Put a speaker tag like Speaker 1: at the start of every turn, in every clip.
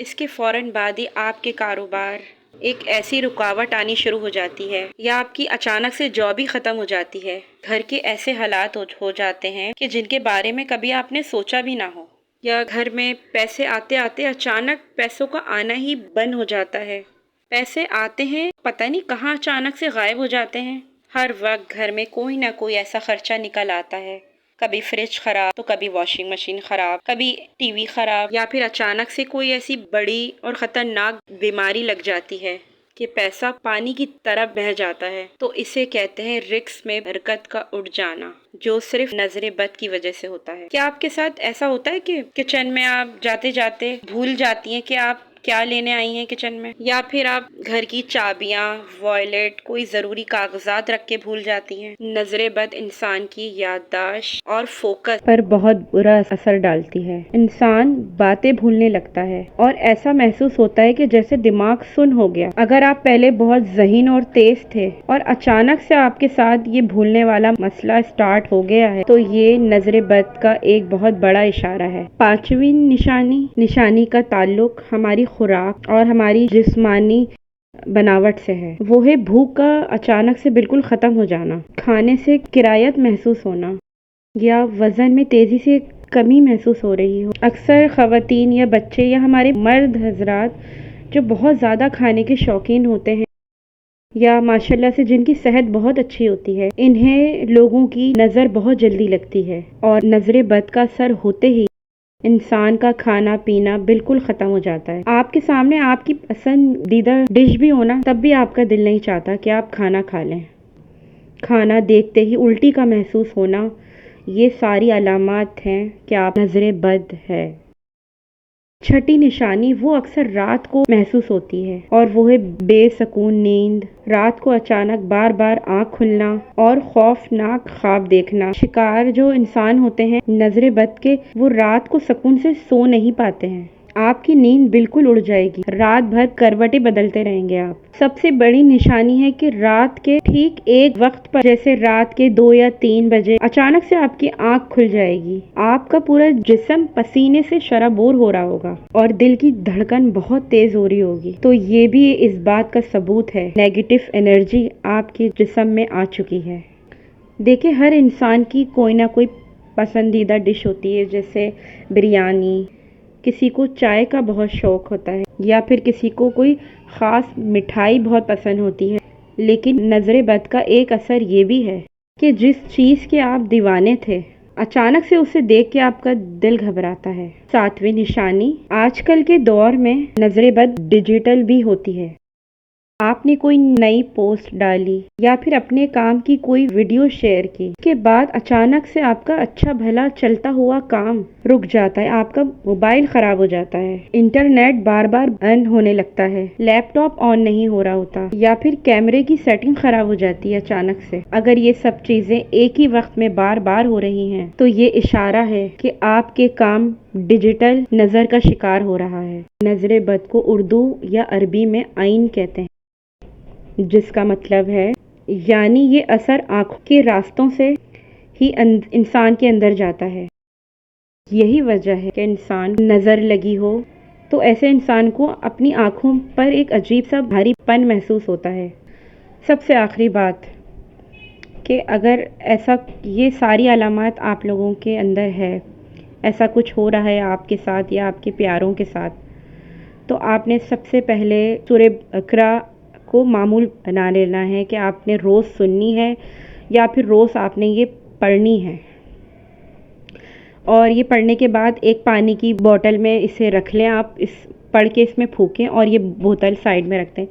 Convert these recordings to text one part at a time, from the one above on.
Speaker 1: اس کے فوراً بعد ہی آپ کے کاروبار ایک ایسی رکاوٹ آنی شروع ہو جاتی ہے یا آپ کی اچانک سے جاب ہی ختم ہو جاتی ہے. گھر کے ایسے حالات ہو جاتے ہیں کہ جن کے بارے میں کبھی آپ نے سوچا بھی نہ ہو. یا گھر میں پیسے آتے آتے اچانک پیسوں کا آنا ہی بند ہو جاتا ہے. پیسے آتے ہیں پتہ نہیں کہاں اچانک سے غائب ہو جاتے ہیں. ہر وقت گھر میں کوئی نہ کوئی ایسا خرچہ نکل آتا ہے. کبھی فریج خراب تو کبھی واشنگ مشین خراب، کبھی ٹی وی خراب، یا پھر اچانک سے کوئی ایسی بڑی اور خطرناک بیماری لگ جاتی ہے کہ پیسہ پانی کی طرح بہہ جاتا ہے. تو اسے کہتے ہیں رزق میں برکت کا اٹھ جانا، جو صرف نظر بد کی وجہ سے ہوتا ہے. کیا آپ کے ساتھ ایسا ہوتا ہے کہ کچن میں آپ جاتے جاتے بھول جاتی ہیں کہ آپ کیا لینے آئی ہیں کچن میں، یا پھر آپ گھر کی چابیاں، والیٹ، کوئی ضروری کاغذات رکھ کے بھول جاتی ہیں؟ نظر بد انسان کی یادداشت اور فوکس پر بہت برا اثر ڈالتی ہے. انسان باتیں بھولنے لگتا ہے اور ایسا محسوس ہوتا ہے کہ جیسے دماغ سن ہو گیا. اگر آپ پہلے بہت ذہین اور تیز تھے اور اچانک سے آپ کے ساتھ یہ بھولنے والا مسئلہ سٹارٹ ہو گیا ہے تو یہ نظر بد کا ایک بہت بڑا اشارہ ہے. پانچویں نشانی کا تعلق ہماری خوراک اور ہماری جسمانی بناوٹ سے ہے. وہ ہے بھوک کا اچانک سے بالکل ختم ہو جانا، کھانے سے کراہت محسوس ہونا، یا وزن میں تیزی سے کمی محسوس ہو رہی ہو. اکثر خواتین یا بچے یا ہمارے مرد حضرات جو بہت زیادہ کھانے کے شوقین ہوتے ہیں یا ماشاءاللہ سے جن کی صحت بہت اچھی ہوتی ہے، انہیں لوگوں کی نظر بہت جلدی لگتی ہے اور نظر بد کا اثر ہوتے ہی انسان کا کھانا پینا بالکل ختم ہو جاتا ہے. آپ کے سامنے آپ کی پسندیدہ ڈش بھی ہونا تب بھی آپ کا دل نہیں چاہتا کہ آپ کھانا کھا لیں. کھانا دیکھتے ہی الٹی کا محسوس ہونا، یہ ساری علامات ہیں کہ آپ نظر بد ہے. چھٹی نشانی وہ اکثر رات کو محسوس ہوتی ہے اور وہ ہے بے سکون نیند. رات کو اچانک بار بار آنکھ کھلنا اور خوفناک خواب دیکھنا. شکار جو انسان ہوتے ہیں نظر بد کے، وہ رات کو سکون سے سو نہیں پاتے ہیں. آپ کی نیند بالکل اڑ جائے گی، رات بھر کروٹیں بدلتے رہیں گے آپ. سب سے بڑی نشانی ہے کہ رات کے ٹھیک ایک وقت پر، جیسے رات کے 2 یا 3 بجے اچانک سے آپ کی آنکھ کھل جائے گی. آپ کا پورا جسم پسینے سے شرابور ہو رہا ہوگا اور دل کی دھڑکن بہت تیز ہو رہی ہوگی. تو یہ بھی اس بات کا ثبوت ہے نیگیٹو انرجی آپ کے جسم میں آ چکی ہے. دیکھیں، ہر انسان کی کوئی نہ کوئی پسندیدہ ڈش ہوتی ہے، جیسے بریانی، کسی کو چائے کا بہت شوق ہوتا ہے، یا پھر کسی کو کوئی خاص مٹھائی بہت پسند ہوتی ہے. لیکن نظر بد کا ایک اثر یہ بھی ہے کہ جس چیز کے آپ دیوانے تھے، اچانک سے اسے دیکھ کے آپ کا دل گھبراتا ہے. ساتویں نشانی، آج کل کے دور میں نظر بد ڈیجیٹل بھی ہوتی ہے. آپ نے کوئی نئی پوسٹ ڈالی یا پھر اپنے کام کی کوئی ویڈیو شیئر کی، اس کے بعد اچانک سے آپ کا اچھا بھلا چلتا ہوا کام رک جاتا ہے. آپ کا موبائل خراب ہو جاتا ہے، انٹرنیٹ بار بار بند ہونے لگتا ہے، لیپ ٹاپ آن نہیں ہو رہا ہوتا، یا پھر کیمرے کی سیٹنگ خراب ہو جاتی ہے اچانک سے. اگر یہ سب چیزیں ایک ہی وقت میں بار بار ہو رہی ہیں تو یہ اشارہ ہے کہ آپ کے کام ڈیجیٹل نظر کا شکار ہو رہا ہے. نظر بد کو اردو یا عربی میں عین کہتے ہیں، جس کا مطلب ہے یعنی یہ اثر آنکھوں کے راستوں سے ہی انسان کے اندر جاتا ہے. یہی وجہ ہے کہ انسان نظر لگی ہو تو ایسے انسان کو اپنی آنکھوں پر ایک عجیب سا بھاری پن محسوس ہوتا ہے. سب سے آخری بات کہ اگر ایسا یہ ساری علامات آپ لوگوں کے اندر ہے، ایسا کچھ ہو رہا ہے آپ کے ساتھ یا آپ کے پیاروں کے ساتھ، تو آپ نے سب سے پہلے سورہ اقرا کو معمول بنا لینا ہے کہ آپ نے روز سننی ہے یا پھر روز آپ نے یہ پڑھنی ہے. اور یہ پڑھنے کے بعد ایک پانی کی بوتل میں اسے رکھ لیں، آپ اس پڑھ کے اس میں پھونکیں اور یہ بوتل سائیڈ میں رکھ دیں.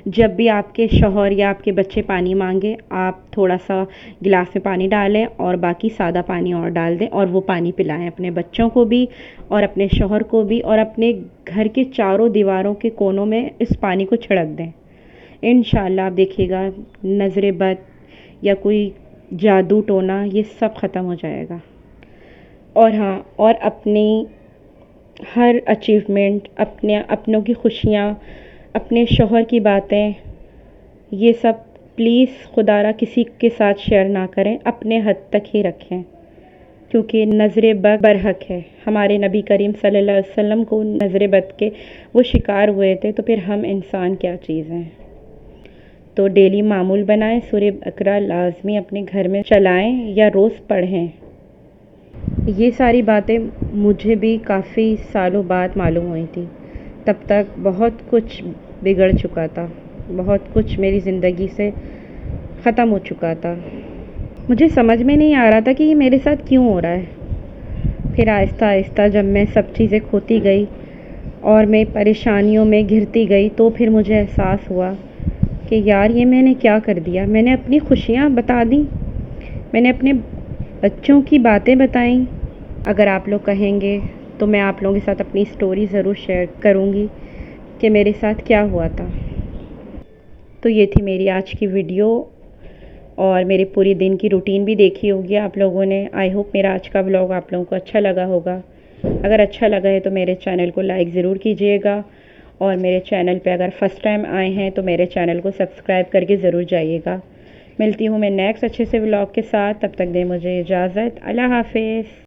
Speaker 1: جب بھی آپ کے شوہر یا آپ کے بچے پانی مانگے، آپ تھوڑا سا گلاس میں پانی ڈالیں اور باقی سادہ پانی اور ڈال دیں اور وہ پانی پلائیں اپنے بچوں کو بھی اور اپنے شوہر کو بھی، اور اپنے گھر کے چاروں دیواروں کے کونوں میں اس پانی کو چھڑک دیں. انشاءاللہ آپ دیکھیے گا نظر بد یا کوئی جادو ٹونا یہ سب ختم ہو جائے گا. اور ہاں، اور اپنی ہر اچیومنٹ، اپنوں کی خوشیاں، اپنے شوہر کی باتیں، یہ سب پلیز خدا را کسی کے ساتھ شیئر نہ کریں، اپنے حد تک ہی رکھیں. کیونکہ نظر بد برحق ہے. ہمارے نبی کریم صلی اللہ علیہ وسلم کو نظر بد کے وہ شکار ہوئے تھے، تو پھر ہم انسان کیا چیز ہیں. تو ڈیلی معمول بنائیں، سورہ بقرہ لازمی اپنے گھر میں چلائیں یا روز پڑھیں. یہ ساری باتیں مجھے بھی کافی سالوں بعد معلوم ہوئی تھی. تب تک بہت کچھ بگڑ چکا تھا، بہت کچھ میری زندگی سے ختم ہو چکا تھا. مجھے سمجھ میں نہیں آ رہا تھا کہ یہ میرے ساتھ کیوں ہو رہا ہے. پھر آہستہ آہستہ جب میں سب چیزیں کھوتی گئی اور میں پریشانیوں میں گھرتی گئی، تو پھر مجھے احساس ہوا کہ یار یہ میں نے کیا کر دیا. میں نے اپنی خوشیاں بتا دیں، میں نے اپنے بچوں کی باتیں بتائیں. اگر آپ لوگ کہیں گے تو میں آپ لوگوں کے ساتھ اپنی سٹوری ضرور شیئر کروں گی کہ میرے ساتھ کیا ہوا تھا. تو یہ تھی میری آج کی ویڈیو، اور میرے پورے دن کی روٹین بھی دیکھی ہوگی آپ لوگوں نے. آئی ہوپ میرا آج کا ولاگ آپ لوگوں کو اچھا لگا ہوگا. اگر اچھا لگا ہے تو میرے چینل کو لائک ضرور کیجیے گا، اور میرے چینل پہ اگر فرسٹ ٹائم آئے ہیں تو میرے چینل کو سبسکرائب کر کے ضرور جائیے گا. ملتی ہوں میں نیکسٹ اچھے سے ولاگ کے ساتھ. تب تک دیں مجھے اجازت. اللہ حافظ.